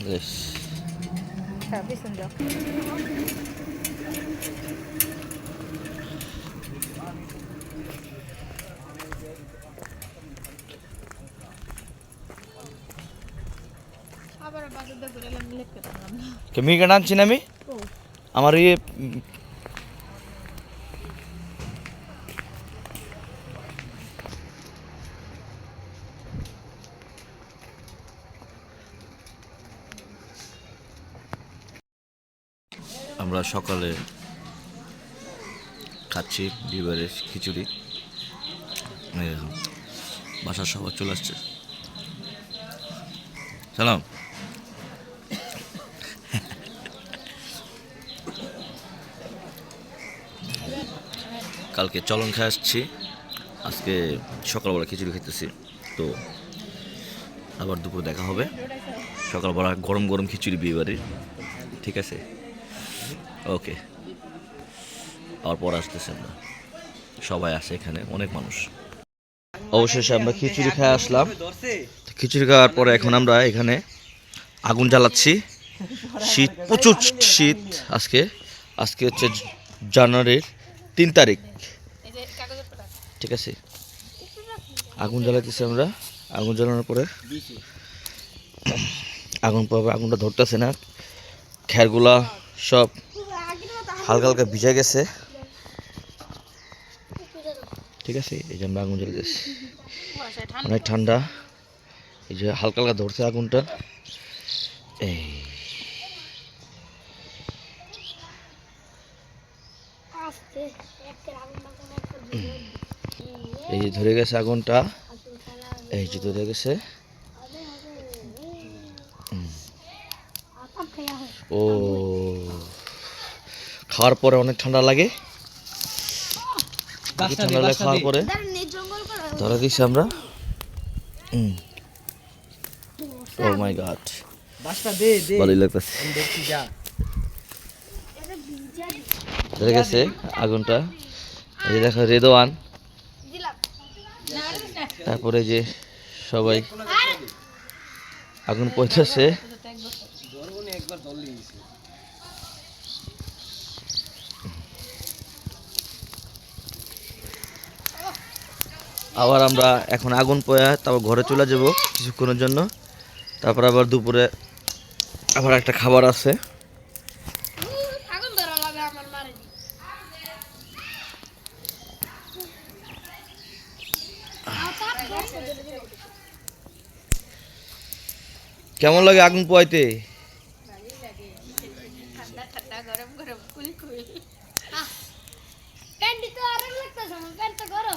Yes. Habis sendok. আবার বাজার দা করে লেখতে পারলাম না। কেমি কেন আনছি না আমি আমার ইয়ে আমরা সকালে খাচ্ছি ডিবারের খিচুড়ি বাসার সবাই চলে আসছে সালাম কালকে চলন খেয়ে আসছি আজকে সকালবেলা খিচুড়ি খেতেছি তো আবার দুপুর দেখা হবে সকালবেলা গরম গরম খিচুড়ি বিয়ে বাড়ির ঠিক আছে ওকে আবার পরে আসতেছে আমরা সবাই আসে এখানে অনেক মানুষ অবশেষে আমরা খিচুড়ি খেয়ে আসলাম খিচুড়ি খাওয়ার পরে এখন আমরা এখানে আগুন জ্বালাচ্ছি শীত প্রচুর শীত আজকে আজকে হচ্ছে জানুয়ারির 3 তারিখ ঠিক আছে আগুন জ্বালাতেছি আমরা আগুন জ্বালানোর পরে আগুনটা ধরতেছে না খেরগুলা সব হালকা হালকা ভিজে গেছে ঠিক আছে এই যে আমরা আগুন জ্বালাতেছি অনেক ঠান্ডা এই যে হালকা হালকা ধরছে আগুনটা এই যে ধরে গেছে আগুনটা এই যে ধরে গেছে ও খাওয়ার পরে অনেক ঠান্ডা লাগে ঠান্ডা লাগে খাওয়ার পরে ধরে দিচ্ছি আমরা ও মাই গড ভালোই লাগতেছে ধরে গেছে আগুনটা এই যে দেখো রেদওয়ান তারপরে যে সবাই আগুন পৌঁছেছে আবার আমরা এখন আগুন পোয়া তারপর ঘরে চলে যাব কিছুক্ষণের জন্য তারপর আবার দুপুরে আবার একটা খাবার আছে কেমন লাগে আগুন পোয়াইতে গরম গরম কুল কুল প্যান্ট তো আরাম লাগতেছে আমার প্যান্ট তো গরম